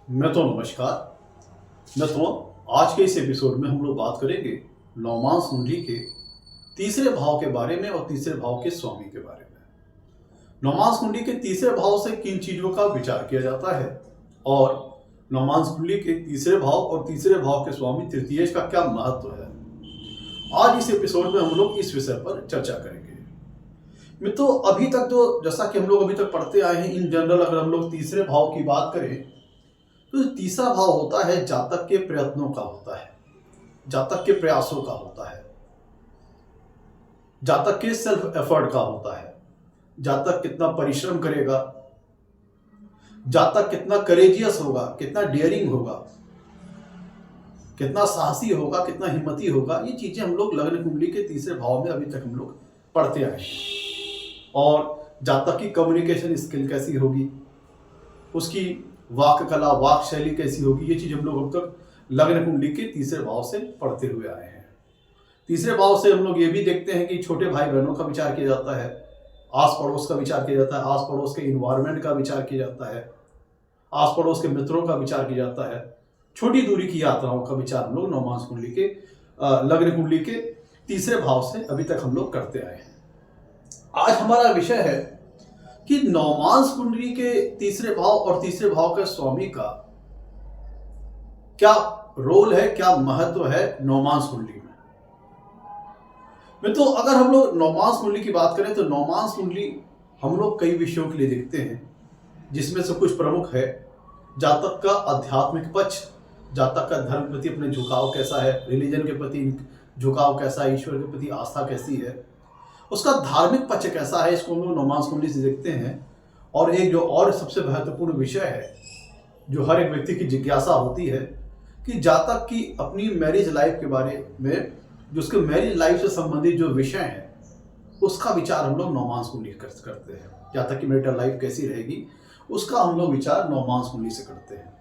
मित्रों, आज के इस एपिसोड में हम लोग बात करेंगे नवमांस कुंडली के तीसरे भाव के बारे में और तीसरे भाव के स्वामी के बारे में। नवमांस कुंडली के तीसरे भाव से किन चीजों का विचार किया जाता है और नवमांस कुंडली के तीसरे भाव और तीसरे भाव के स्वामी तृतीयेश का क्या महत्व है, आज इस एपिसोड में हम लोग इस विषय पर चर्चा करेंगे। मित्रों, अभी तक जो जैसा कि हम लोग अभी तक पढ़ते आए हैं, इन जनरल अगर हम लोग तीसरे भाव की बात करें तो तीसरा भाव होता है जातक के प्रयत्नों का होता है, जातक के प्रयासों का होता है, जातक के सेल्फ एफर्ट का होता है, जातक कितना परिश्रम करेगा, जातक कितना करेजियस होगा, कितना डेयरिंग होगा, कितना साहसी होगा, कितना हिम्मती होगा। ये चीजें हम लोग लग्न कुंडली के तीसरे भाव में अभी तक हम लोग पढ़ते आए हैं। और जातक की कम्युनिकेशन स्किल कैसी होगी, उसकी वाक कला, वाक शैली कैसी होगी, ये चीज हम लोग अब तक लग्न कुंडली के तीसरे भाव से पढ़ते हुए आए हैं। तीसरे भाव से हम लोग ये भी देखते हैं कि छोटे भाई बहनों का विचार किया जाता है, आस पड़ोस का विचार किया जाता है, आस पड़ोस के इन्वायरमेंट का विचार किया जाता है, आस पड़ोस के मित्रों का विचार किया जाता है, छोटी दूरी की यात्राओं का विचार हम लोग नवमांस कुंडली के लग्न कुंडली के तीसरे भाव से अभी तक हम लोग करते आए हैं। आज हमारा विषय है कि नवमांस कुंडली के तीसरे भाव और तीसरे भाव के स्वामी का क्या रोल है, क्या महत्व है नवमांस कुंडली में। तो अगर हम लोग नवमांस कुंडली की बात करें तो नवमांस कुंडली हम लोग कई विषयों के लिए देखते हैं, जिसमें से कुछ प्रमुख है जातक का आध्यात्मिक पक्ष, जातक का धर्म के प्रति अपने झुकाव कैसा है, रिलीजन के प्रति झुकाव कैसा है, ईश्वर के प्रति आस्था कैसी है, उसका धार्मिक पक्ष कैसा है, इसको हम लोग नवमांस कुंडली से देखते हैं। और एक जो और सबसे महत्वपूर्ण विषय है, जो हर एक व्यक्ति की जिज्ञासा होती है कि जातक की अपनी मैरिज लाइफ के बारे में, जो उसके मैरिज लाइफ से संबंधित जो विषय है, उसका विचार हम लोग नवमांस कुंडली करते हैं। जातक की मैरिटल लाइफ कैसी रहेगी, उसका हम लोग विचार नवमांस कुंडली से करते हैं।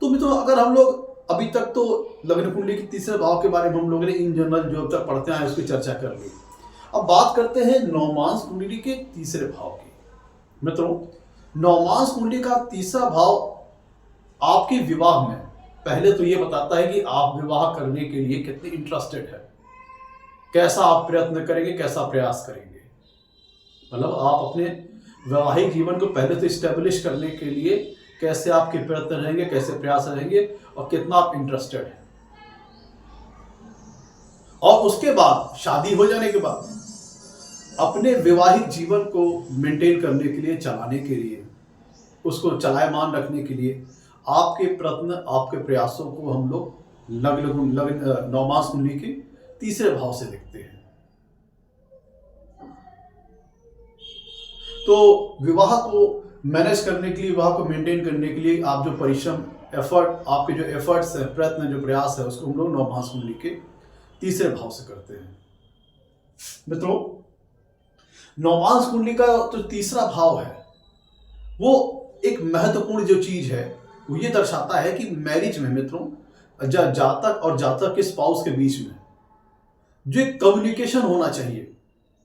तो मित्रों, अगर हम लोग अभी तक तो लग्न कुंडली के तीसरे भाव के बारे में हम लोगों ने इन जनरल जो अब तक पढ़ते हैं उसकी चर्चा कर ली। अब बात करते हैं नवमांस कुंडली के तीसरे भाव की। मित्रों, नवमांस कुंडली का तीसरा भाव आपके विवाह में पहले तो ये बताता है कि आप विवाह करने के लिए कितने इंटरेस्टेड है, कैसा आप प्रयत्न करेंगे, कैसा प्रयास करेंगे। मतलब आप अपने वैवाहिक जीवन को पहले तो स्टैब्लिश करने के लिए कैसे आपके प्रयत्न रहेंगे, कैसे प्रयास रहेंगे और कितना आप इंटरेस्टेड हैं। और उसके बाद शादी हो जाने के बाद अपने वैवाहिक जीवन को मेंटेन करने के लिए, चलाने के लिए, उसको चलायमान रखने के लिए आपके प्रयत्न, आपके प्रयासों को हम लोग नवमांस कुंडली के तीसरे भाव से देखते हैं। तो विवाह को मैनेज करने के लिए, विवाह को मेंटेन करने के लिए आप जो परिश्रम, एफर्ट, आपके जो एफर्ट्स है, प्रयत्न, जो प्रयास है, उसको हम लोग नवमांस कुंडली के तीसरे भाव से करते हैं। मित्रों, नवमांस कुंडली का जो तीसरा भाव है वो एक महत्वपूर्ण जो चीज है वो ये दर्शाता है कि मैरिज में मित्रों जातक और जातक के स्पाउस के बीच में जो एक कम्युनिकेशन होना चाहिए,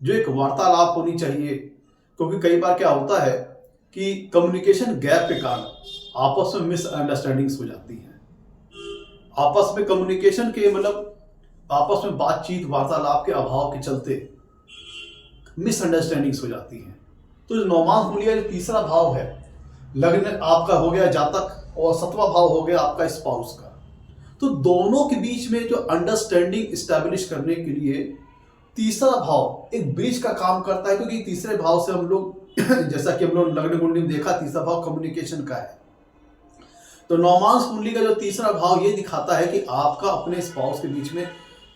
जो एक वार्तालाप होनी चाहिए। क्योंकि कई बार क्या होता है कि कम्युनिकेशन गैप के कारण आपस में मिसअंडरस्टैंडिंग्स हो जाती हैं। आपस में कम्युनिकेशन के मतलब आपस में बातचीत, वार्तालाप के अभाव के चलते मिसअंडरस्टैंडिंग्स हो जाती हैं। तो नवमांस कुंडली का जो तीसरा भाव है, लग्न आपका हो गया जातक और सतवां भाव हो गया आपका स्पाउस का। तो दोनों के बीच में जो अंडरस्टैंडिंग स्टैब्लिश करने के लिए तीसरा भाव एक ब्रिज का काम करता है। क्योंकि तीसरे भाव से हम लोग जैसा कि हम लोग लग्न कुंडली में देखा, तीसरा भाव कम्युनिकेशन का है। तो नवमांस कुंडली का जो तीसरा भाव ये दिखाता है कि आपका अपने स्पाउस के बीच में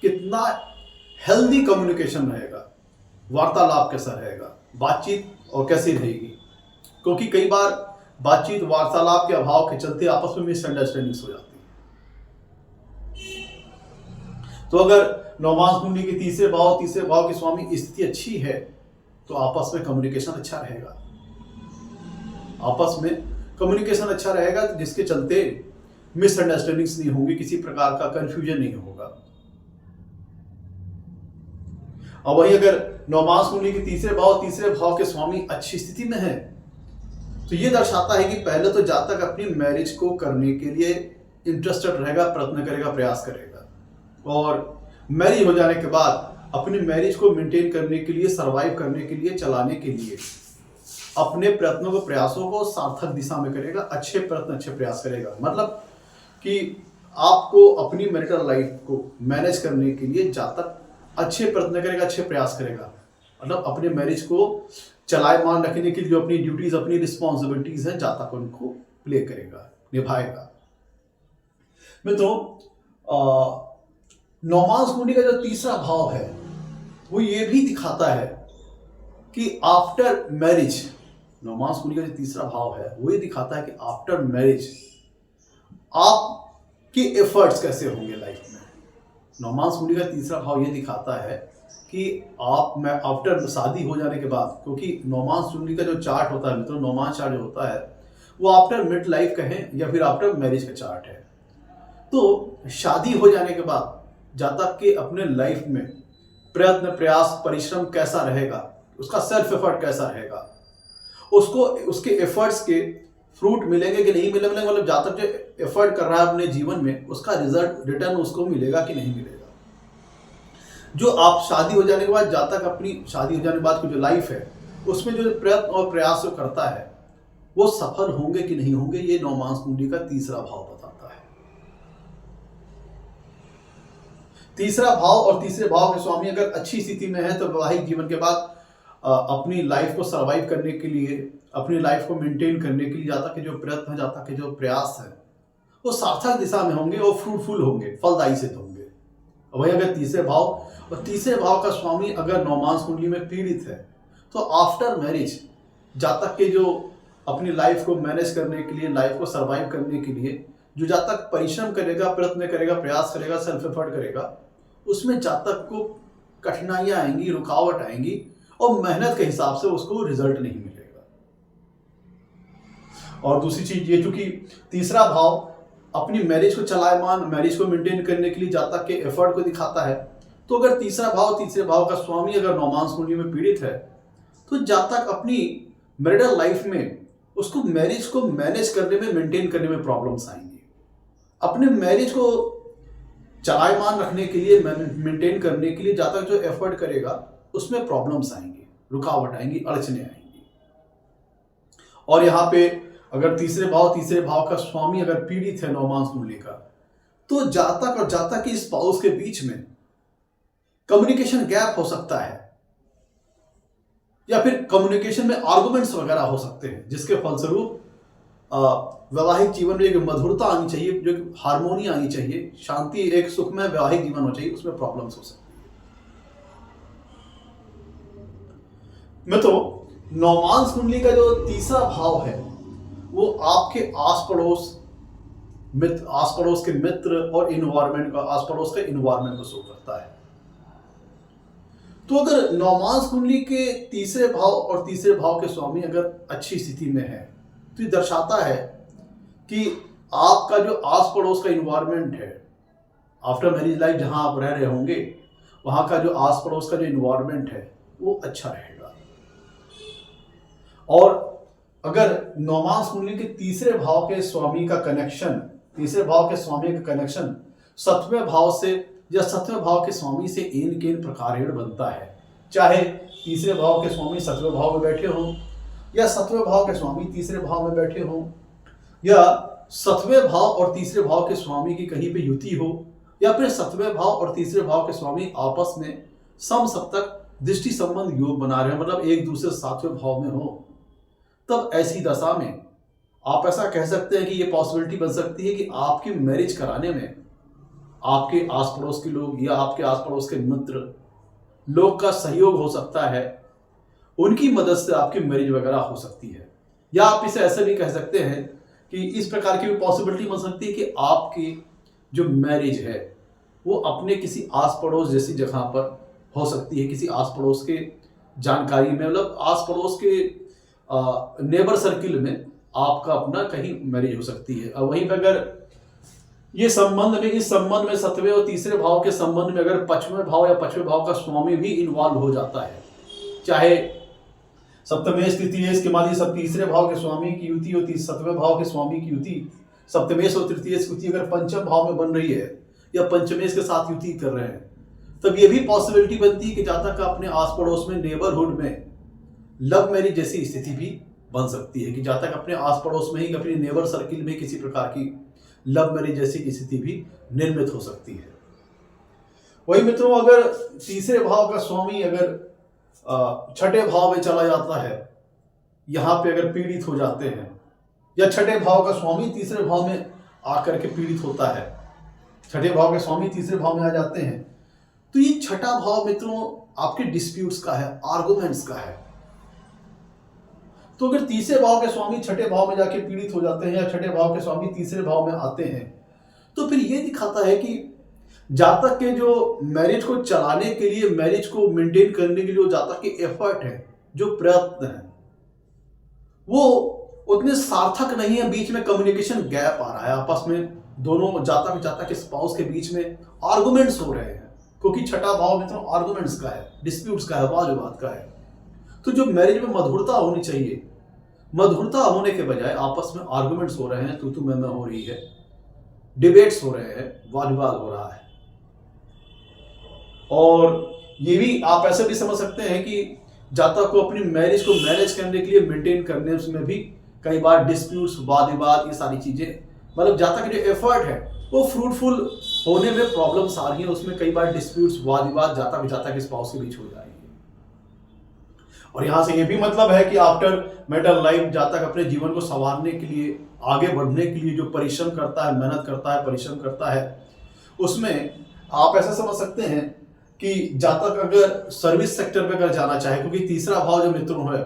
कितना हेल्दी कम्युनिकेशन रहेगा, वार्तालाप कैसा रहेगा, बातचीत और कैसी रहेगी। क्योंकि कई बार बातचीत, वार्तालाप के अभाव के चलते आपस में मिसअंडरस्टैंडिंग्स हो जाती है। तो अगर नवमांस कुंडली के तीसरे भाव के स्वामी स्थिति अच्छी है तो आपस में कम्युनिकेशन अच्छा रहेगा, आपस में कम्युनिकेशन अच्छा रहेगा, जिसके चलते मिसअंडरस्टैंडिंग्स नहीं होंगी, किसी प्रकार का कंफ्यूजन नहीं होगा। और वहीं अगर नवमांस कुंडली के तीसरे भाव के स्वामी अच्छी स्थिति में है तो ये दर्शाता है कि पहले तो जातक अपनी मैरिज को करने के लिए इंटरेस्टेड रहेगा, प्रयत्न करेगा, प्रयास करेगा, और मैरिज हो जाने के बाद अपनी मैरिज को मेंटेन करने के लिए, सरवाइव करने के लिए, चलाने के लिए अपने प्रयत्नों को, प्रयासों को सार्थक दिशा में करेगा, अच्छे प्रयत्न, अच्छे प्रयास करेगा। मतलब कि आपको अपनी मैरिटल लाइफ को मैनेज करने के लिए जातक अच्छे प्रयत्न करेगा, अच्छे प्रयास करेगा। मतलब अपने मैरिज को चलायमान रखने के लिए जो अपनी ड्यूटीज, अपनी रिस्पॉन्सिबिलिटीज हैं, जातक उनको प्ले करेगा, निभाएगा। मित्रों, नौमांस कुंडली का जो तीसरा भाव है वो ये भी दिखाता है कि आफ्टर मैरिज, नौमांस कुंडली का जो तीसरा भाव है वो ये दिखाता है कि आफ्टर मैरिज आपके एफर्ट्स कैसे होंगे लाइफ में। नौमांस कुंडली का तीसरा भाव ये दिखाता है कि मैं आफ्टर शादी हो जाने के बाद, क्योंकि नौमांस कुंडली का जो चार्ट होता है मित्रों, नौमांस चार्ट जो होता है वो आफ्टर मिड लाइफ कहें या फिर आफ्टर मैरिज का चार्ट है। तो शादी हो जाने के बाद जातक के अपने लाइफ में प्रयत्न, प्रयास, परिश्रम कैसा रहेगा, उसका सेल्फ एफर्ट कैसा रहेगा, उसको उसके एफर्ट्स के फ्रूट मिलेंगे कि नहीं मिलेंगे, मतलब जातक जो एफर्ट कर रहा है अपने जीवन में उसका रिजल्ट, रिटर्न उसको मिलेगा कि नहीं मिलेगा। जो आप शादी हो जाने के बाद, जातक अपनी शादी हो जाने के बाद की जो लाइफ है उसमें जो प्रयत्न और प्रयास जो करता है वो सफल होंगे कि नहीं होंगे, ये नौमांस कुंडली का तीसरा भाव बताता है। तीसरा भाव और तीसरे भाव के स्वामी अगर अच्छी स्थिति में है तो वैवाहिक जीवन के बाद अपनी लाइफ को सरवाइव करने के लिए, अपनी लाइफ को मेंटेन करने के लिए जातक के जो प्रयत्न है, जातक के जो प्रयास है वो सार्थक दिशा में होंगे और फ्रूटफुल होंगे, फलदायी सिद्ध होंगे। वही अगर तीसरे भाव और तीसरे भाव का स्वामी अगर नौमांस कुंडली में पीड़ित है तो आफ्टर मैरिज जातक के जो अपनी लाइफ को मैनेज करने के लिए, लाइफ को सरवाइव करने के लिए जो जातक परिश्रम करेगा, प्रयत्न करेगा, प्रयास करेगा, सेल्फ एफर्ट करेगा, उसमें जातक को कठिनाइयां आएंगी, रुकावट आएंगी और मेहनत के हिसाब से उसको रिजल्ट नहीं मिलेगा। और दूसरी चीज ये, चूंकि तीसरा भाव अपनी मैरिज को चलायमान, मैरिज को मेंटेन करने के लिए जातक के एफर्ट को दिखाता है, तो अगर तीसरा भाव, तीसरे भाव का स्वामी अगर नौमांस कुंडली में पीड़ित है तो जातक अपनी मैरिटल लाइफ में उसको मैरिज को मैनेज करने में, मेंटेन करने में प्रॉब्लम्स आएंगी। अपने मैरिज को चलायमान रखने के लिए, मेंटेन करने के लिए जातक जो एफर्ट करेगा उसमें प्रॉब्लम्स आएंगी, रुकावट आएंगी, अड़चने आएंगी। और यहाँ पे अगर तीसरे भाव का स्वामी अगर पीड़ित है नौमांस कुंडली का, तो जातक और जातक की स्पाउस के बीच में कम्युनिकेशन गैप हो सकता है या फिर कम्युनिकेशन में आर्गुमेंट्स वगैरह हो सकते हैं, जिसके फलस्वरूप वैवाहिक जीवन में एक मधुरता आनी चाहिए, जो हार्मोनी आनी चाहिए, शांति, एक सुखमय वैवाहिक जीवन हो चाहिए, उसमें प्रॉब्लम्स हो सकती है। मित्रों, नौमांस कुंडली का जो तीसरा भाव है वो आपके आस पड़ोस के मित्र और इन्वायरमेंट का, आस पड़ोस के इन्वायरमेंट को शो करता है। तो अगर नौमांस कुंडली के तीसरे भाव और तीसरे भाव के स्वामी अगर अच्छी स्थिति में है तो ये दर्शाता है कि आपका जो आस पड़ोस का इन्वायरमेंट है, आफ्टर मैरिज लाइफ जहां आप रह रहे होंगे वहां का जो आस पड़ोस का जो इन्वायरमेंट है वो अच्छा रहेगा। और अगर नौमांस कुंडली के तीसरे भाव के स्वामी का कनेक्शन, तीसरे भाव के स्वामी का कनेक्शन सत्वें भाव से या सत्वें भाव के स्वामी से एन केन प्रकारेण बनता है, चाहे तीसरे भाव के स्वामी सत्वें भाव में बैठे हों या सत्वें भाव के स्वामी तीसरे भाव में बैठे हों या सत्वें भाव और तीसरे भाव के स्वामी की कहीं पे युति हो या फिर सत्वें भाव और तीसरे भाव के स्वामी आपस में समसप्तक दृष्टि संबंध योग बना रहे हैं, मतलब एक दूसरे सातवें भाव में हो, तब ऐसी दशा में आप ऐसा कह सकते हैं कि ये पॉसिबिलिटी बन सकती है कि आपकी मैरिज कराने में आपके आस पड़ोस के लोग या आपके आस पड़ोस के मित्र लोग का सहयोग हो सकता है, उनकी मदद से आपकी मैरिज वगैरह हो सकती है। या आप इसे ऐसे भी कह सकते हैं कि इस प्रकार की भी पॉसिबिलिटी बन सकती है कि आपकी जो मैरिज है वो अपने किसी आस पड़ोस जैसी जगह पर हो सकती है, किसी आस पड़ोस के जानकारी में, मतलब आस पड़ोस के नेबर सर्किल में आपका अपना कहीं मैरिज हो सकती है। और वहीं पर अगर ये संबंध में, इस संबंध में सत्वें और तीसरे भाव के संबंध में अगर पचवें भाव या पचवें भाव का स्वामी भी इन्वॉल्व हो जाता है, चाहे सप्तमेश तृतीयेश के मान लीजिए सब तीसरे भाव के स्वामी की युति होती है, सप्तवें भाव के स्वामी की युति सप्तमेश और तृतीयेश की युति अगर पंचम भाव में बन रही है या पंचमेश के साथ युति कर रहे हैं, तब ये भी पॉसिबिलिटी बनती है कि जातक का अपने आस पड़ोस में नेबरहुड में लव मैरिज जैसी स्थिति भी बन सकती है, कि जातक अपने आस पड़ोस में ही अपनी नेबर सर्किल में किसी प्रकार की लव मैरिज जैसी की स्थिति भी निर्मित हो सकती है। वही मित्रों, अगर तीसरे भाव का स्वामी अगर छठे भाव में चला जाता है, यहाँ पे अगर पीड़ित हो जाते हैं, या छठे भाव का स्वामी तीसरे भाव में आकर के पीड़ित होता है, छठे भाव के स्वामी तीसरे भाव में आ जाते हैं, तो ये छठा भाव मित्रों आपके डिस्प्यूट्स का है, आर्गुमेंट्स का है। तो अगर तीसरे भाव के स्वामी छठे भाव में जाके पीड़ित हो जाते हैं या छठे भाव के स्वामी तीसरे भाव में आते हैं, तो फिर ये दिखाता है कि जातक के जो मैरिज को चलाने के लिए, मैरिज को मेंटेन करने के लिए जो जातक के एफर्ट है, जो प्रयत्न है, वो उतने सार्थक नहीं है। बीच में कम्युनिकेशन गैप आ रहा है, आपस में दोनों जातक के स्पाउस के बीच में आर्गुमेंट्स हो रहे हैं, क्योंकि छठा भाव मित्रों आर्गुमेंट्स का है, डिस्प्यूट्स का है, वाद विवाद का है। तो जो मैरिज में मधुरता होनी चाहिए, मधुरता होने के बजाय आपस में आर्गुमेंट्स हो रहे हैं, तू मैं हो रही है, डिबेट्स हो रहे हैं, वाद विवाद हो रहा है। और ये भी आप ऐसे भी समझ सकते हैं कि जातक को अपनी मैरिज को मैनेज करने के लिए, मेंटेन करने उसमें भी कई बार डिस्प्यूट्स, वाद विवाद, ये सारी चीजें, मतलब जातक का जो एफर्ट है वो फ्रूटफुल होने में प्रॉब्लम्स आ रही है, उसमें कई बार डिस्प्यूट्स, वाद विवाद जातक के स्पाउस के बीच हो जाएगी। और यहां से ये भी मतलब है कि आफ्टर मैरिटल लाइफ जातक अपने जीवन को संवारने के लिए, आगे बढ़ने के लिए जो परिश्रम करता है, मेहनत करता है, परिश्रम करता है, उसमें आप ऐसा समझ सकते हैं कि जातक अगर सर्विस सेक्टर पे अगर जाना चाहे, क्योंकि तीसरा भाव जो मित्रों है,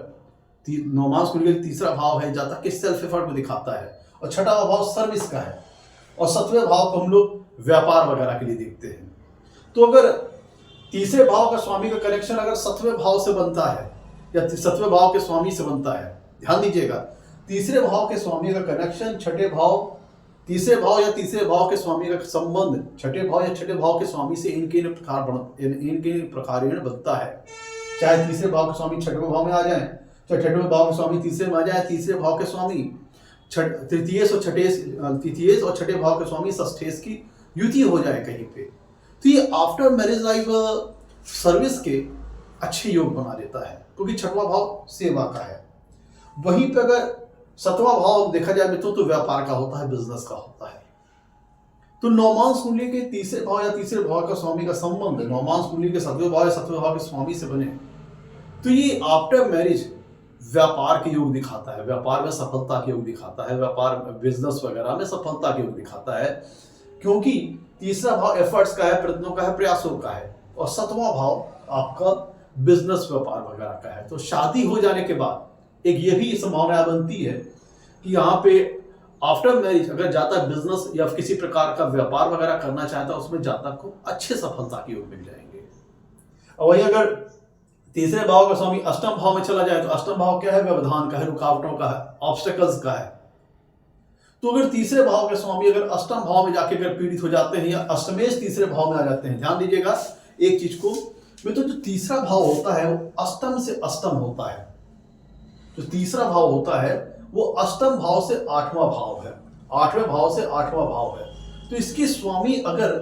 नवमांस कुंडली का तीसरा भाव है, जातक के सेल्फ एफर्ट को दिखाता है, और छठा भाव सर्विस का है, और सतवें भाव को हम लोग व्यापार वगैरह के लिए देखते हैं। तो अगर तीसरे भाव का स्वामी का कनेक्शन अगर सतवें भाव से बनता है या सतवें भाव के स्वामी से बनता है, ध्यान दीजिएगा, तीसरे भाव के स्वामी का कनेक्शन छठे भाव, तीसरे भाव या तीसरे भाव के स्वामी का संबंध छठे भाव या छठे भाव के स्वामी से इनके प्रकार बनता है। चाहे तीसरे भाव के स्वामी छठवें भाव में आ जाए, चाहे छठवें भाव के स्वामी तीसरे में आ जाए, तीसरे भाव के स्वामी तृतीयेश और छठे भाव के स्वामी षष्ठेश की युति हो जाए कहीं पे, तो ये आफ्टर मैरिज लाइफ सर्विस के अच्छे योग बना देता है, क्योंकि छठवां भाव सेवा का है। वहीं पे अगर सतवां भाव देखा जाए मित्रों तो व्यापार का होता है, बिजनेस का होता है। तो नवमांस कुंडली के तीसरे भाव या तीसरे भाव का स्वामी का संबंध नवमांस कुंडली के सतवें भाव या सतवें भाव के स्वामी से बने, तो ये आफ्टर मैरिज व्यापार के योग दिखाता है, व्यापार में सफलता के योग दिखाता है, व्यापार बिजनेस वगैरह में सफलता के योग दिखाता है, क्योंकि तीसरा भाव एफर्ट्स का है, प्रयत्नों का है, प्रयासों का है, और सतवां भाव आपका बिजनेस व्यापार वगैरह का है। तो शादी हो जाने के बाद एक ये भी संभावना बनती है कि यहाँ पे आफ्टर मैरिज अगर जातक बिजनेस या किसी प्रकार का व्यापार वगैरह करना चाहता है, उसमें जातक को अच्छे सफलता के योग मिल जाएंगे। और वही अगर तीसरे भाव का स्वामी अष्टम भाव में चला जाए, तो अष्टम भाव क्या है? व्यवधान का है, रुकावटों का है, ऑब्स्टेकल्स का है। तो अगर तीसरे भाव के स्वामी अगर अष्टम भाव में जाके अगर पीड़ित हो जाते हैं या अष्टमेश तीसरे भाव में आ जाते हैं, ध्यान दीजिएगा एक चीज को, तो जो तीसरा भाव होता है वो अष्टम से अष्टम होता है। जो तीसरा भाव होता है वो अष्टम भाव से आठवां भाव है, आठवें भाव से आठवां भाव है। तो इसके स्वामी अगर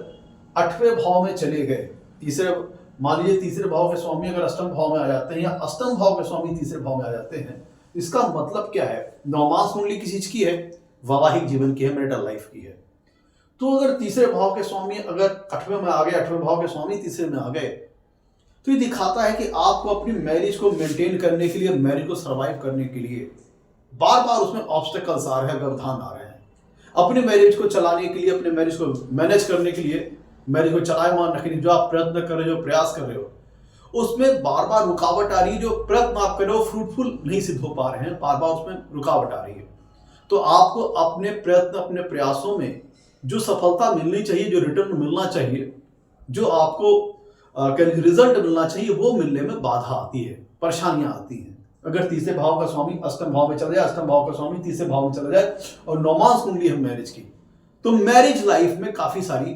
आठवें भाव में चले गए, तीसरे मान लीजिए तीसरे भाव के स्वामी अगर अष्टम भाव में आ जाते हैं या अष्टम भाव के स्वामी तीसरे भाव में आ जाते हैं, इसका मतलब क्या है? नवमांस कुंडली किस चीज की है? वैवाहिक जीवन की है, मैरिटल लाइफ की है। तो अगर तीसरे भाव के स्वामी अगर आठवें में आ गए, आठवें भाव के स्वामी तीसरे में आ गए, तो ये दिखाता है कि आपको अपनी मैरिज को मेंटेन करने के लिए, मैरिज को सर्वाइव करने के लिए बार बार उसमें ऑब्स्टेकल्स आ रहे हैं, व्यवधान आ रहे हैं। अपनी मैरिज को चलाने के लिए, अपने मैरिज को मैनेज करने के लिए, मैरिज को चलायमान रखने के लिए जो आप प्रयत्न कर रहे हो, प्रयास कर रहे हो, उसमें बार बार रुकावट आ रही है। जो प्रयत्न आप कर रहे हो फ्रूटफुल नहीं सिद्ध हो पा रहे हैं, बार बार उसमें रुकावट आ रही है। तो आपको अपने प्रयत्न, अपने प्रयासों में जो सफलता मिलनी चाहिए, जो रिटर्न मिलना चाहिए, जो आपको रिजल्ट मिलना चाहिए, वो मिलने में बाधा आती है, परेशानियां आती हैं। अगर तीसरे भाव का स्वामी अष्टम भाव में चला जाए, अष्टम भाव का स्वामी तीसरे भाव में चला जाए और नवमांस कुंडली है मैरिज की, तो मैरिज लाइफ में काफी सारी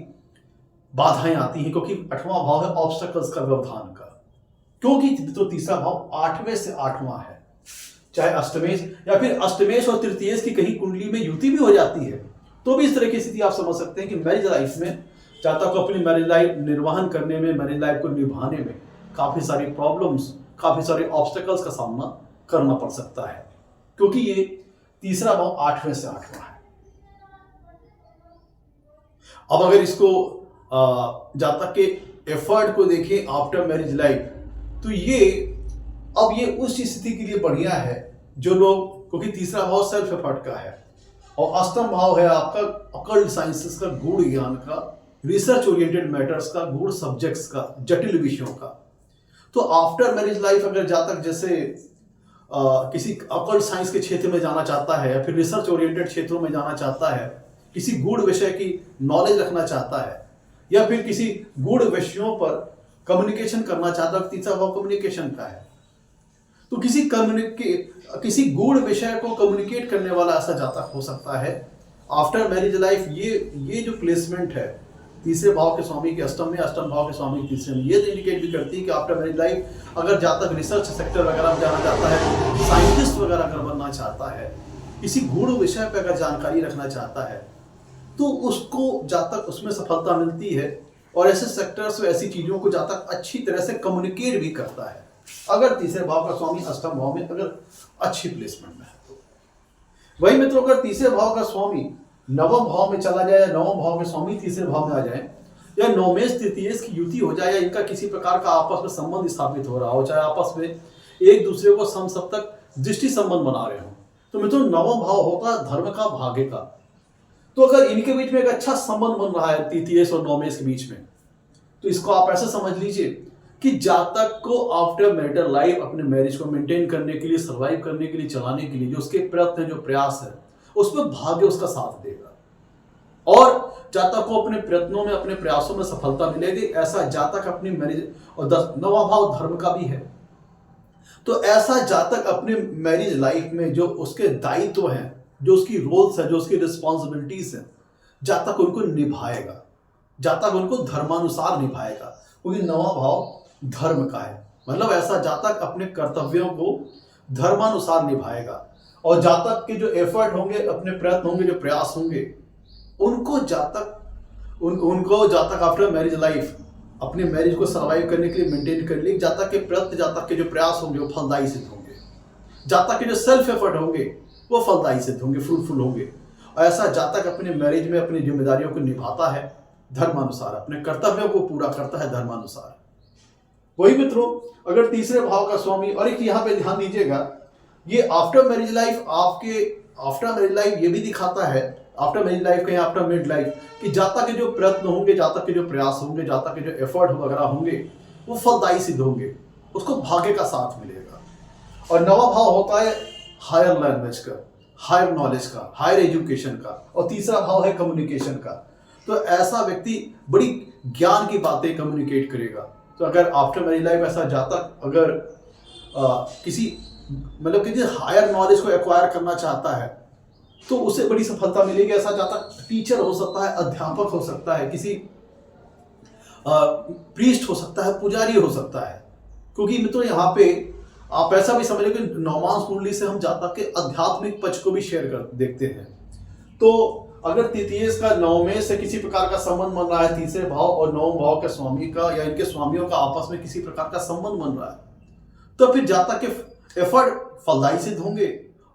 बाधाएं आती हैं, क्योंकि आठवां भाव है ऑब्स्टेकल्स का, व्यवधान का। क्योंकि तो तीसरा भाव आठवें से आठवां है, चाहे अष्टमेश या फिर अष्टमेश और तृतीयेश की कहीं कुंडली में युति भी हो जाती है, तो भी इस तरह की स्थिति आप समझ सकते हैं कि मैरिज लाइफ में जातक को अपनी मैरिज लाइफ निर्वहन करने में, मैरिज लाइफ को निभाने में काफी सारी प्रॉब्लम्स, काफी सारे ऑब्स्टेकल्स का सामना करना पड़ सकता है, क्योंकि ये तीसरा भाव 8वें से 8वां है। अब अगर इसको जातक के एफर्ट को देखें आफ्टर मैरिज लाइफ, तो ये उस स्थिति के लिए बढ़िया है जो लोग, क्योंकि तीसरा भाव सेल्फ एफर्ट का है और अष्टम भाव है आपका अकल्ट साइंसेस का, गूढ़ ज्ञान का, रिसर्च ओरिएंटेड मैटर्स का, गूढ़ सब्जेक्ट्स का, जटिल विषयों का। तो आफ्टर मैरिज लाइफ अगर जातक जैसे किसी अकल्ट साइंस के क्षेत्र में जाना चाहता है या फिर रिसर्च ओरिएंटेड क्षेत्रों में जाना चाहता है, किसी गूढ़ विषय की नॉलेज रखना चाहता है या फिर किसी गूढ़ विषयों पर कम्युनिकेशन करना चाहता है, तीसरा भाव कम्युनिकेशन का है, तो किसी गूढ़ विषय को कम्युनिकेट करने वाला ऐसा जातक हो सकता है आफ्टर मैरिज लाइफ। ये जो प्लेसमेंट है तीसरे भाव के स्वामी के अष्टम में, अष्टम भाव के स्वामी के तीसरे में, ये इंडिकेट भी करती है कि आफ्टर मैरिज लाइफ अगर जातक रिसर्च सेक्टर वगैरह में जाना चाहता है, साइंटिस्ट वगैरह अगर बनना चाहता है, किसी गूढ़ विषय पर अगर जानकारी रखना चाहता है, तो उसको जातक उसमें सफलता मिलती है और ऐसे सेक्टर्स में ऐसी चीजों को जातक अच्छी तरह से कम्युनिकेट भी करता है अगर तीसरे भाव का स्वामी अष्टम भाव में अगर अच्छी प्लेसमेंट में है तो। वही मित्रों, अगर तीसरे भाव का स्वामी नवम भाव में चला जाए, नवम भाव के स्वामी तीसरे भाव में आ जाए, या नवमेश तृतीयेश की युति हो जाए, या इनका किसी प्रकार का आपस में संबंध स्थापित हो रहा हो, चाहे आपस में एक दूसरे को समसप्तक दृष्टि संबंध बना रहे हो, तो मित्रों नवम भाव होता है धर्म का, भाग्य का। तो अगर इनके बीच में एक अच्छा संबंध बन रहा है तृतीयेश और नवमेश के बीच में, तो इसको आप ऐसा समझ लीजिए कि जातक को आफ्टर मैरिटल लाइफ अपने मैरिज को मेंटेन करने के लिए, सर्वाइव करने के लिए, चलाने के लिए जो उसके प्रयत्न है, जो प्रयास है, उसमें भाग्य उसका साथ देगा और जातक को अपने प्रयत्नों में, अपने प्रयासों में सफलता मिलेगी। ऐसा जातक अपनी मैरिज, और 9वां भाव धर्म का भी है, तो ऐसा जातक अपने मैरिज लाइफ में जो उसके दायित्व हैं, जो उसकी रोल्स है, जो उसकी रिस्पॉन्सिबिलिटीज है, जातक उनको निभाएगा, जातक उनको धर्मानुसार निभाएगा, क्योंकि 9वां भाव धर्म का है। मतलब ऐसा जातक अपने कर्तव्यों को धर्मानुसार निभाएगा और जातक के जो एफर्ट होंगे, अपने प्रयत्न होंगे, जो प्रयास होंगे, उनको जातक आफ्टर मैरिज लाइफ अपने मैरिज को सर्वाइव करने के लिए, मेंटेन करने के लिए, जातक के प्रयत्न, जातक के जो प्रयास होंगे वो फलदायी सिद्ध होंगे, जातक के जो सेल्फ एफर्ट होंगे वो फलदायी सिद्ध होंगे, फ्रूटफुल होंगे। और ऐसा जातक अपने मैरिज में अपनी जिम्मेदारियों को निभाता है धर्मानुसार, अपने कर्तव्यों को पूरा करता है धर्मानुसार। वही मित्रों, अगर तीसरे भाव का स्वामी, और एक यहाँ पे ध्यान दीजिएगा, ये आफ्टर मैरिज लाइफ आपके आफ्टर मैरिज लाइफ ये भी दिखाता है, आफ्टर मैरिज लाइफ कहीं आफ्टर मिड लाइफ, कि जातक के जो प्रयत्न होंगे, जातक के जो प्रयास होंगे, जातक के जो एफर्ट वगैरह होंगे वो फलदायी सिद्ध होंगे, उसको भाग्य का साथ मिलेगा। और 9वां भाव होता है हायर लैंग्वेज का, हायर नॉलेज का, हायर एजुकेशन का, और तीसरा भाव है कम्युनिकेशन का। तो ऐसा व्यक्ति बड़ी ज्ञान की बातें कम्युनिकेट करेगा। तो अगर आफ्टर मैरिज लाइफ ऐसा जातक अगर किसी हायर नॉलेज को एक्वायर करना चाहता है तो उसे बड़ी सफलता मिलेगी। ऐसा जातक टीचर हो सकता है, अध्यापक हो सकता है, किसी प्रीस्ट हो सकता है, पुजारी हो सकता है, क्योंकि मित्रों यहाँ पे आप ऐसा भी समझो कि नवमांश कुंडली से हम जातक के आध्यात्मिक पक्ष को भी शेयर कर देखते हैं। तो अगर तृतीयेश का नवमेश से किसी प्रकार का संबंध बन रहा है, तीसरे भाव और नवम भाव के स्वामी का या इनके स्वामियों का आपस में किसी प्रकार का संबंध बन रहा है, तो फिर जातक के एफर्ट फलदायी सिद्ध होंगे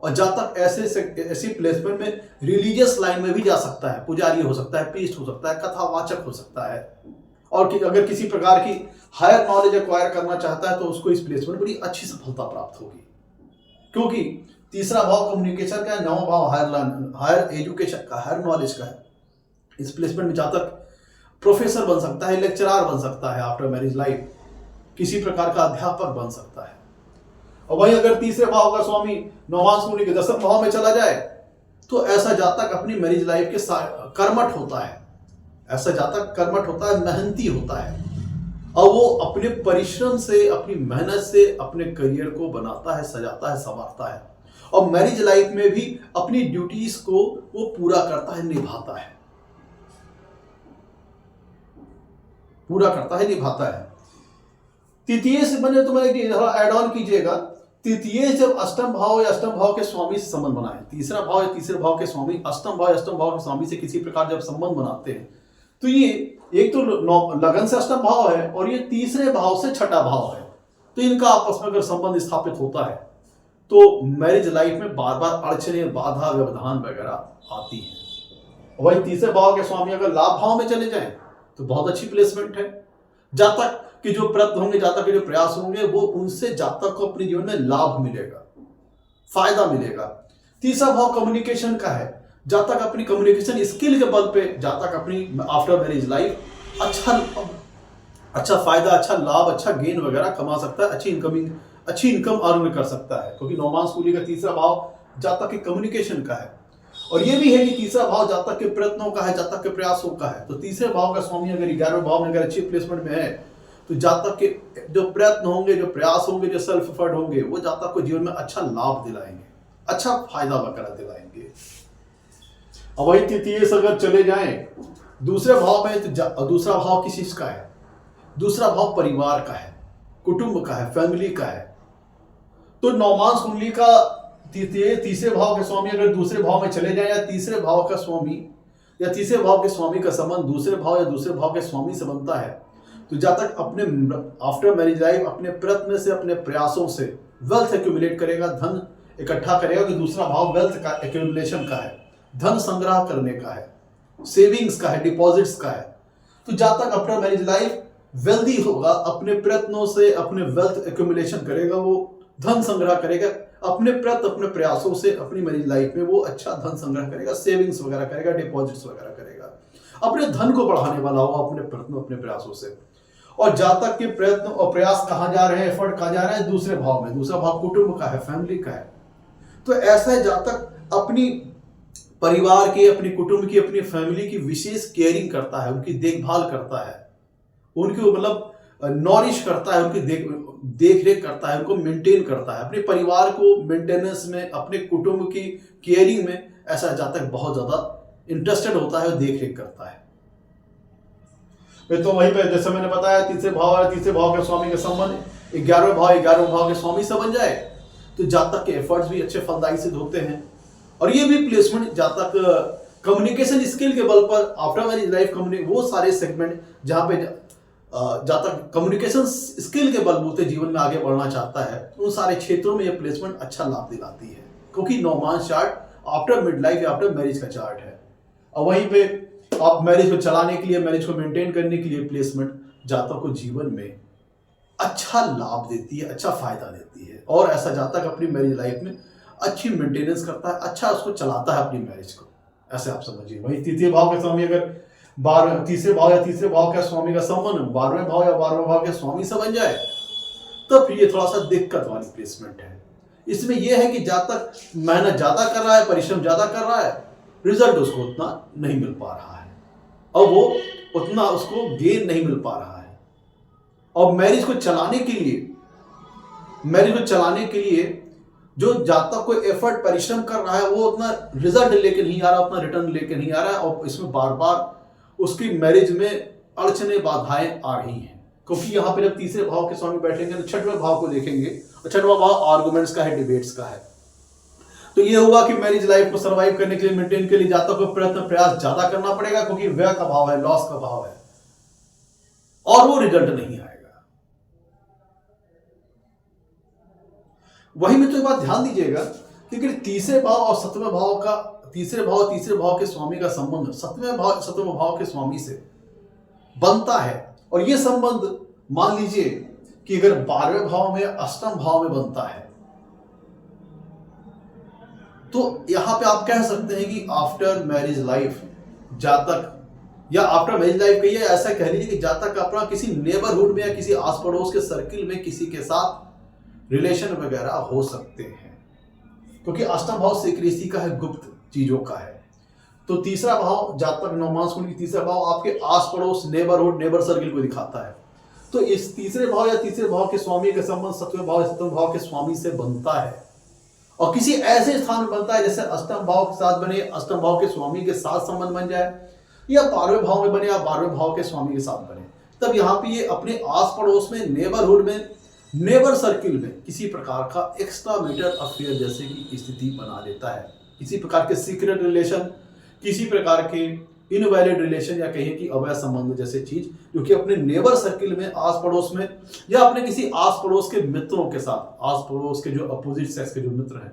और जातक ऐसी प्लेसमेंट में रिलीजियस लाइन में भी जा सकता है, पुजारी हो सकता है, प्रीस्ट हो सकता है, कथावाचक हो सकता है, और अगर किसी प्रकार की हायर नॉलेज एक्वायर करना चाहता है तो उसको इस प्लेसमेंट बड़ी अच्छी सफलता प्राप्त होगी, क्योंकि तीसरा भाव कम्युनिकेशन का है, 9वां भाव हायर एजुकेशन का, हायर नॉलेज का है। इस प्लेसमेंट में जातक प्रोफेसर बन सकता है, लेक्चरर बन सकता है, आफ्टर मैरिज लाइफ किसी प्रकार का अध्यापक बन सकता है। और वहीं अगर तीसरे भाव का स्वामी नवमांश कुंडली के 10वें भाव में चला जाए तो ऐसा जातक अपनी मैरिज लाइफ के कर्मठ होता है, ऐसा जातक कर्मठ होता है, मेहनती होता है, और वो अपने परिश्रम से, अपनी मेहनत से अपने करियर को बनाता है, सजाता है, संवारता है, और मैरिज लाइफ में भी अपनी ड्यूटीज को वो पूरा करता है, निभाता है, पूरा करता है, निभाता है। तृतीय से बने तो मैं एड ऑन कीजिएगा तृतीय जब अष्टम भाव या अष्टम भाव के स्वामी से संबंध बनाए, तीसरा भाव या तीसरे भाव के स्वामी अष्टम भाव या अष्टम भाव के स्वामी से किसी प्रकार जब संबंध बनाते हैं, तो ये एक तो लगन से अष्टम भाव है और ये तीसरे भाव से छठा भाव है, तो इनका आपस में अगर संबंध स्थापित होता है तो मैरिज लाइफ में बार बार अड़चने, बाधा, व्यवधान वगैरह आती है। वही तीसरे भाव के स्वामी अगर लाभ भाव में चले जाएं तो बहुत अच्छी प्लेसमेंट है। जातक के जो प्रयत्न होंगे, जातक के जो प्रयास होंगे, वो उनसे जातक को अपने जीवन में लाभ मिलेगा, फायदा मिलेगा। तीसरा भाव कम्युनिकेशन का है, जातक अपनी कम्युनिकेशन स्किल के बल पे जातक अपनी आफ्टर मैरिज लाइफ अच्छा फायदा, अच्छा लाभ, अच्छा गेन वगैरह कमा सकता है, अच्छी इनकम अर्न कर सकता है, क्योंकि नौमांस कुंडली का तीसरा भाव जातक के कम्युनिकेशन का है। और ये भी है कि तीसरा भाव जातक के प्रयत्नों का है, जातक के प्रयासों का है। तो तीसरे भाव का स्वामी अगर 11वें भाव में अगर अच्छी प्लेसमेंट में है तो जातक के जो प्रयत्न होंगे, जो प्रयास होंगे, जो सेल्फ एफर्ट होंगे, वो जातक को जीवन में अच्छा लाभ दिलाएंगे, अच्छा फायदा वगैरह दिलाएंगे। और वही तृतीय से अगर चले जाएं दूसरे भाव में, तो दूसरा भाव किस चीज का है? दूसरा भाव परिवार का है, कुटुंब का है, फैमिली का है। तो नौमांस कुंडली का तीसरे भाव के स्वामी अगर दूसरे भाव में चले जाए, या तीसरे भाव का स्वामी या तीसरे भाव के स्वामी का संबंध दूसरे भाव या दूसरे भाव के स्वामी से बनता है, तो जातक अपने आफ्टर मैरिज लाइफ अपने प्रयत्न से, अपने प्रयासों से वेल्थ एक्यूमुलेट करेगा, धन इकट्ठा करेगा। कि दूसरा भाव वेल्थ का एक्यूमुलेशन का है, धन संग्रह करने का है, सेविंग्स का है, डिपॉजिट्स का है। तो जातक आफ्टर मैरिज लाइफ वेल्दी होगा, अपने प्रयत्नों से अपने वेल्थ एक्यूमुलेशन करेगा, वो धन संग्रह करेगा, अपने प्रयत्न अपने प्रयासों से अपनी मैरिज लाइफ में वो अच्छा धन संग्रह करेगा, सेविंग्स वगैरह करेगा, डिपॉजिट्स वगैरह करेगा, अपने धन को बढ़ाने वाला होगा अपने प्रयत्नों अपने प्रयासों से। और जातक के प्रयत्न और प्रयास कहाँ जा रहे हैं, एफर्ट कहाँ जा रहे हैं? दूसरे भाव में। दूसरा भाव कुटुंब का है, फैमिली का है। तो ऐसा है जातक अपनी परिवार की, अपनी कुटुंब की, अपनी फैमिली की विशेष केयरिंग करता है, उनकी देखभाल करता है, उनकी मतलब नॉरिश करता है, उनकी देख रेख करता है, उनको मेंटेन करता है, अपने परिवार को मेंटेनेंस में, अपने कुटुंब की केयरिंग में ऐसा जातक बहुत ज्यादा इंटरेस्टेड होता है और देख रेख करता है। तो वहीं पे जैसे मैंने बताया तीसरे भाव और तीसरे भाव के स्वामी के संबंध 11वें भाव के स्वामी से बन जाए तो जातक के एफर्ट्स भी अच्छे फलदायी सिद्ध होते हैं। और ये भी प्लेसमेंट जातक कम्युनिकेशन स्किल के बल पर आफ्टर मैरिज लाइफ वो सारे सेगमेंट जहाँ पे जातक कम्युनिकेशन स्किल के बलबूते जीवन में आगे बढ़ना चाहता है, उन सारे क्षेत्रों में ये प्लेसमेंट अच्छा लाभ दिलाती है, क्योंकि नौमांस चार्ट आफ्टर मिड लाइफ या आफ्टर मैरिज का चार्ट है। और वहीं पे आप मैरिज को चलाने के लिए, मैरिज को मेंटेन करने के लिए प्लेसमेंट जातक को जीवन में अच्छा लाभ देती है, अच्छा फायदा देती है। और ऐसा जातक अपनी मैरिज लाइफ में अच्छी मेंटेनेंस करता है, अच्छा उसको चलाता है अपनी मैरिज को, ऐसे आप समझिए। वही तृतीय भाव के स्वामी अगर तीसरे भाव या तीसरे भाव के स्वामी का संबंध 12वें भाव या 12वें भाव के स्वामी से बन जाए तो फिर ये थोड़ा सा दिक्कत वाली प्लेसमेंट है। इसमें यह है कि जातक मेहनत ज्यादा कर रहा है, परिश्रम ज्यादा कर रहा है, रिजल्ट उसको उतना नहीं मिल पा रहा है और वो उतना उसको गेन नहीं मिल पा रहा है। और मैरिज को चलाने के लिए जो जातक को एफर्ट परिश्रम कर रहा है वो उतना रिजल्ट लेके नहीं आ रहा, उतना रिटर्न लेके नहीं आ रहा है, और इसमें बार बार उसकी मैरिज में अड़चने, बाधाएं आ रही हैं। क्योंकि यहाँ पे जब तीसरे भाव के स्वामी बैठेंगे तो छठवें भाव को देखेंगे, और छठवां भाव आर्गुमेंट्स का है, डिबेट्स का है। तो ये हुआ कि मैरिज लाइफ को सर्वाइव करने के लिए, मेंटेन के लिए जातक को प्रयत्न प्रयास ज्यादा करना पड़ेगा, क्योंकि व्यय का भाव है, लॉस का भाव है, और वो रिजल्ट नहीं आएगा। वही में तो एक बात ध्यान दीजिएगा कि तीसरे भाव और सतवें भाव का, तीसरे भाव के स्वामी का संबंध सतवें भाव के स्वामी से बनता है। और ये संबंध मान लीजिए कि अगर 12वें भाव में, अष्टम भाव में बनता है, तो यहां पे आप कह सकते हैं कि आफ्टर मैरिज लाइफ जातक, या आफ्टर मैरिज लाइफ कहिए, ऐसा कह लीजिए कि जातक अपना किसी नेबरहुड में या किसी आस पड़ोस के सर्किल में किसी के साथ रिलेशन वगैरह हो सकते हैं, क्योंकि अष्टम भाव सीक्रेसी का है, गुप्त चीजों का है। तो तीसरा भाव जातक नौमांस कुंडली की तीसरा भाव आपके आस पड़ोस, नेबरहुड, नेबर सर्किल को दिखाता है। तो इस तीसरे भाव या तीसरे भाव के स्वामी का संबंध सतवें भाव या सतवें भाव के स्वामी से बनता है, और किसी ऐसे स्थान में बनता है जैसे अष्टम भाव के साथ बने, अष्टम भाव के स्वामी के साथ संबंध बन जाए, या 12वें भाव में बने या 12वें भाव के स्वामी के साथ बने, तब यहाँ पे ये अपने आस पड़ोस में, नेबरहुड में नेबर सर्किल में किसी प्रकार का एक्स्ट्रा मैरिटल अफेयर जैसे की स्थिति बना देता है, किसी प्रकार के सीक्रेट रिलेशन, किसी प्रकार के इनवैलिड रिलेशन या कहिए कि अवैध संबंध जैसे चीज जो कि अपने नेबर सर्किल में, आस पड़ोस में, या अपने किसी आस पड़ोस के मित्रों के साथ, आस पड़ोस के जो अपोजिट सेक्स के जो मित्र हैं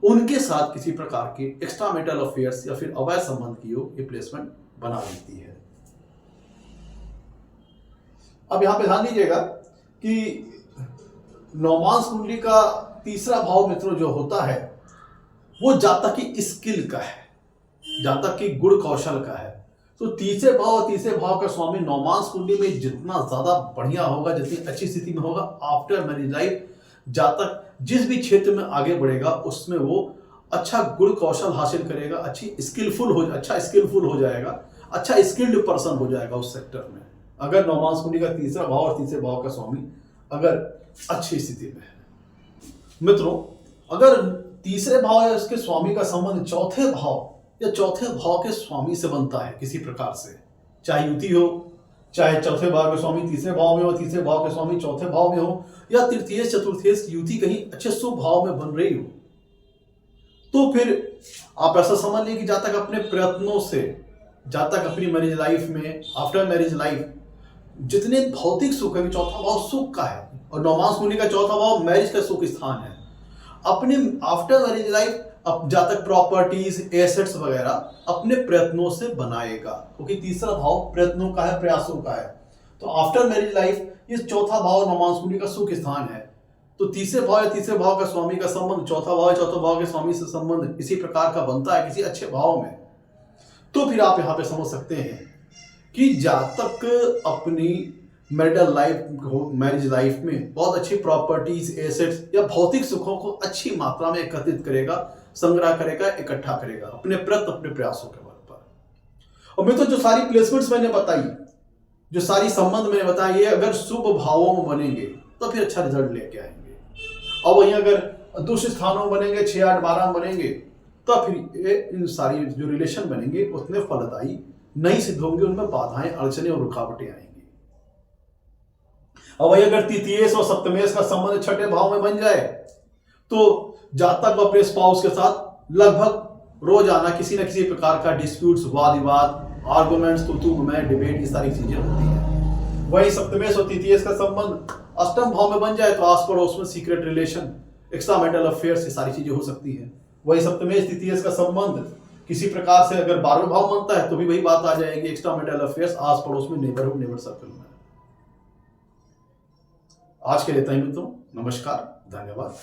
उनके साथ किसी प्रकार के एक्स्ट्रा मैरिटल अफेयर्स या फिर अवैध संबंध की ये प्लेसमेंट बना देती है। अब यहां पे ध्यान दीजिएगा कि नवमांश कुंडली का तीसरा भाव मित्रों जो होता है वो जातक की स्किल का है, जातक की गुण कौशल का है। तो तीसरे भाव और तीसरे भाव का स्वामी नवमांश कुंडली में जितना ज्यादा बढ़िया होगा, जितनी अच्छी स्थिति में होगा, आफ्टर मैरिज लाइफ जातक जिस भी क्षेत्र में आगे बढ़ेगा उसमें वो अच्छा गुण कौशल हासिल करेगा, अच्छा स्किलफुल हो जाएगा, अच्छा स्किल्ड पर्सन हो जाएगा उस सेक्टर में, अगर नवमांश कुंडली का तीसरा भाव और तीसरे भाव का स्वामी अगर अच्छी स्थिति में है। मित्रों, अगर तीसरे भाव या उसके स्वामी का संबंध चौथे भाव या चौथे भाव के स्वामी से बनता है किसी प्रकार से, चाहे युति हो, चाहे चौथे भाव के स्वामी तीसरे भाव में हो, तीसरे भाव के स्वामी चौथे भाव में हो, या तृतीय चतुर्थेश युति कहीं अच्छे शुभ भाव में बन रही हो, तो फिर आप ऐसा समझ लीजिए कि जातक अपने प्रयत्नों से, जातक अपनी मैरिज लाइफ में, आफ्टर मैरिज लाइफ जितने भौतिक सुख है, चौथा भाव सुख का है और नवमांश कुंडली का चौथा भाव मैरिज का सुख स्थान है, अपने आफ्टर मैरिज लाइफ अब जातक प्रॉपर्टीज, एसेट्स वगैरह अपने प्रयत्नों से बनाएगा, क्योंकि तीसरा भाव प्रयत्नों का है, प्रयासों का है। तो आफ्टर मैरिज लाइफ ये चौथा भाव नवमांश कुंडली का सुख स्थान है। तो तीसरे भाव या तीसरे भाव का स्वामी का संबंध चौथा भाव या चौथा भाव के स्वामी से संबंध इसी प्रकार का बनता है किसी अच्छे भाव में, तो फिर आप यहां पे समझ सकते हैं कि जातक अपनी मैरिटल लाइफ, मैरिज लाइफ में बहुत अच्छी प्रॉपर्टीज, एसेट्स या भौतिक सुखों को अच्छी मात्रा में एकत्रित करेगा, संग्रह करेगा, इकट्ठा करेगा अपने अपने प्रयासों के बल पर। और मैं तो जो सारी प्लेसमेंट्स मैंने बताई, जो सारी संबंध मैंने बताया, ये अगर शुभ भावों में बनेंगे तो फिर अच्छा रिजल्ट लेके आएंगे, और वहीं अगर दुष्ट स्थानों में बनेंगे, 6, 8, 12 में बनेंगे, तो फिर ये इन सारी जो रिलेशन बनेंगे उतने फलदायी नहीं सिद्ध होंगे, उनमें बाधाएं, अड़चने और रुकावटें आएंगी। और वही अगर तृतीयेश और सप्तमेश का संबंध छठे भाव में बन जाए तो जातक अपने स्पाउस के साथ लगभग रोजाना किसी न किसी प्रकार का डिस्प्यूट्स, वाद विवाद, आर्गुमेंट्स, तुतुमय, डिबेट, ये सारी चीजें होती हैं। वही सप्तमेश और तृतीयेश का संबंध अष्टम भाव में बन जाए तो आस पड़ोस में secret relation, extra marital affairs, ये सारी चीजें हो सकती है। वही सप्तमेश तृतीयेश का संबंध किसी प्रकार से अगर 12वें भाव बनता है तो भी वही बात आ जाएगी, एक्स्ट्रा मैरिटल अफेयर्स आस पड़ोस में, नेबरहुड, नेबर सर्कल में। आज के लिए इतना ही मित्रों, नमस्कार, धन्यवाद।